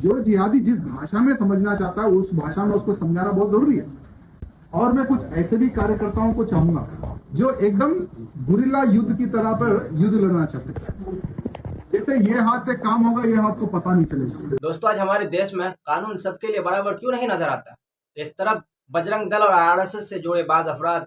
जो जिहादी जिस भाषा में समझना चाहता है उस भाषा में उसको समझाना बहुत जरूरी है। और मैं कुछ ऐसे भी कार्यकर्ताओं को चाहूंगा जो एकदम गुरिल्ला युद्ध की तरह पर युद्ध लड़ना चाहते हैं, जैसे ये हाथ से काम होगा ये हाथ को पता नहीं चलेगा। दोस्तों, आज हमारे देश में कानून सबके लिए बराबर क्यों नहीं नजर आता? एक तरफ बजरंग दल और आरएसएस से जुड़े बाद अफराद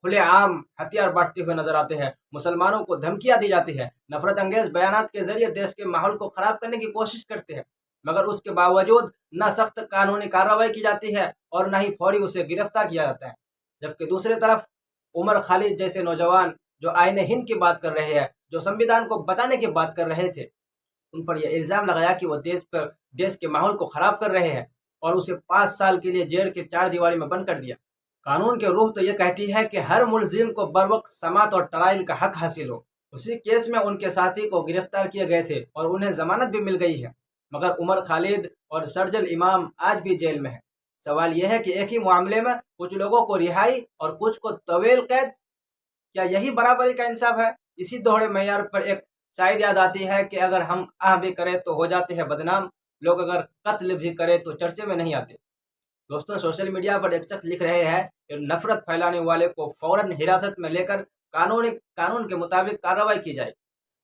खुलेआम हथियार बांटते हुए नजर आते हैं, मुसलमानों को धमकियां दी जाती है, नफरत अंगेज बयानात के जरिए देश के माहौल को खराब करने की कोशिश करते हैं, मगर उसके बावजूद न सख्त कानूनी कार्रवाई की जाती है और न ही फौरी उसे गिरफ्तार किया जाता है। जबकि दूसरी तरफ उमर खालिद जैसे नौजवान जो आईने हिंद की बात कर रहे हैं, जो संविधान को बचाने की बात कर रहे थे, उन पर यह इल्जाम लगाया कि वो देश के माहौल को खराब कर रहे हैं और उसे 5 साल के लिए जेल के 4 दीवारी में बंद कर दिया। कानून के रूह तो ये कहती है कि हर मुलजिम को बरवक्त समात और ट्रायल का हक हासिल हो। उसी केस में उनके साथी को गिरफ्तार किए गए थे और उन्हें जमानत भी मिल गई है, मगर उमर खालिद और शर्जल इमाम आज भी जेल में है। सवाल यह है कि एक ही मामले में कुछ लोगों को रिहाई और कुछ को तवेल कैद, क्या यही बराबरी का इंसाफ है? इसी दोहरे मैयार पर एक शायरी याद आती है कि अगर हम आह भी करें तो हो जाते हैं बदनाम, लोग अगर कत्ल भी करें तो चर्चे में नहीं आते। दोस्तों, सोशल मीडिया पर एक शख्स लिख रहे हैं कि नफरत फैलाने वाले को फौरन हिरासत में लेकर कानून के मुताबिक कार्रवाई की जाए।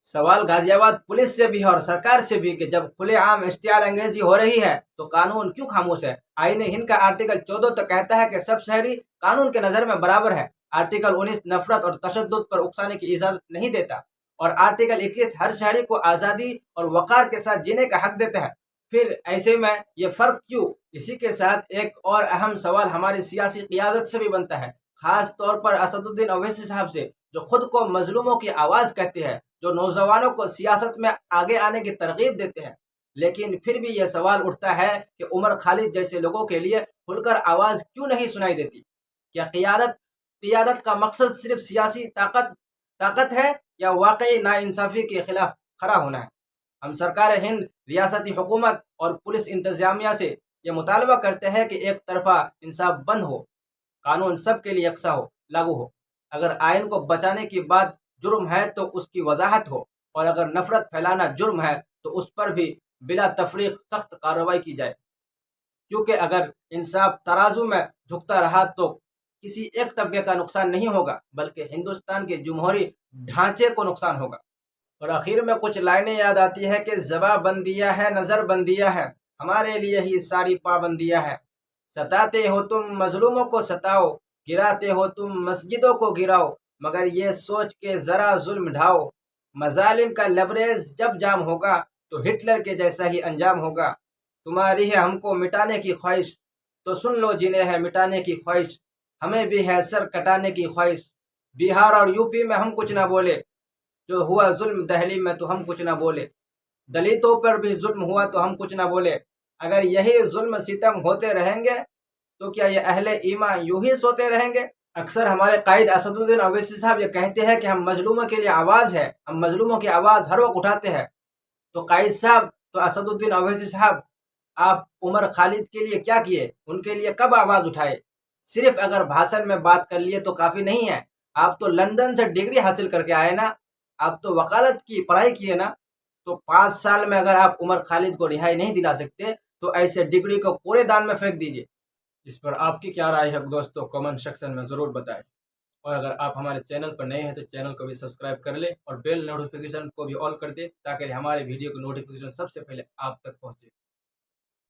सवाल गाजियाबाद पुलिस से भी है और सरकार से भी कि जब खुलेआम इश्तियाल अंगेजी हो रही है तो कानून क्यों खामोश है? आईने हिंद का आर्टिकल 14 तो कहता है कि सब शहरी कानून के नजर में बराबर है। आर्टिकल 19 नफरत और तशद्दुद पर उकसाने की इजाजत नहीं देता और आर्टिकल 21 हर शहरी को आज़ादी और वक़ार के साथ जीने का हक देता है। फिर ऐसे में ये फ़र्क क्यों? इसी के साथ एक और अहम सवाल हमारी सियासी क़ियादत से भी बनता है, ख़ास तौर पर असदुद्दीन ओवैसी साहब से, जो खुद को मजलूमों की आवाज़ कहते हैं, जो नौजवानों को सियासत में आगे आने की तरगीब देते हैं। लेकिन फिर भी ये सवाल उठता है कि उमर खालिद जैसे लोगों के लिए खुलकर आवाज़ क्यों नहीं सुनाई देती? क्या क़ियादत का मकसद सिर्फ सियासी ताकत है या वाकई नाइंसाफ़ी के खिलाफ खड़ा होना है? हम सरकार हिंद, रियासती हुकूमत और पुलिस इंतजामिया से ये मुतालबा करते हैं कि एक तरफा इंसाफ बंद हो, कानून सबके लिए यकसा हो, लागू हो। अगर आयन को बचाने की बात जुर्म है तो उसकी वजाहत हो, और अगर नफरत फैलाना जुर्म है तो उस पर भी बिला तफरीक सख्त कार्रवाई की जाए, क्योंकि अगर इंसाफ तराजू में झुकता रहा तो किसी एक तबके का नुकसान नहीं होगा बल्कि हिंदुस्तान के जमहूरी ढांचे को नुकसान होगा। और आखिर में कुछ लाइनें याद आती है कि ज़बा बंदियाँ है, नज़र बंदियाँ है, हमारे लिए ही सारी पाबंदियाँ है। सताते हो तुम मजलूमों को सताओ, गिराते हो तुम मस्जिदों को गिराओ, मगर ये सोच के ज़रा जुल्म ढाओ, मजालिम का लबरेज जब जाम होगा तो हिटलर के जैसा ही अंजाम होगा। तुम्हारी है हमको मिटाने की ख्वाहिश तो सुन लो जिन्हें है मिटाने की ख्वाहिश, हमें भी है सर कटाने की ख्वाहिश। बिहार और यूपी में हम कुछ ना बोले, जो हुआ जुल्म दहली में तो हम कुछ ना बोले, दलितों पर भी जुल्म हुआ तो हम कुछ ना बोले। अगर यही जुल्म सितम होते रहेंगे तो क्या ये अहले ईमान यूं ही सोते रहेंगे? अक्सर हमारे कायद असदुद्दीन ओवैसी साहब ये कहते हैं कि हम मजलूमों के लिए आवाज़ है, हम मजलूमों की आवाज़ हर वक्त उठाते हैं। तो कायद साहब, तो असदुद्दीन ओवैसी साहब, आप उमर खालिद के लिए क्या किए? उनके लिए कब आवाज़ उठाए? सिर्फ अगर भाषण में बात कर लिए तो काफ़ी नहीं है। आप तो लंदन से डिग्री हासिल करके आए ना, आप तो वकालत की पढ़ाई किए ना। तो 5 साल में अगर आप उमर खालिद को रिहाई नहीं दिला सकते तो ऐसे डिग्री को कूड़ेदान में फेंक दीजिए। इस पर आपकी क्या राय है दोस्तों? कमेंट सेक्शन में ज़रूर बताएं। और अगर आप हमारे चैनल पर नए हैं तो चैनल को भी सब्सक्राइब कर ले और बेल नोटिफिकेशन को भी ऑल कर दे ताकि हमारे वीडियो की नोटिफिकेशन सबसे पहले आप तक पहुंचे।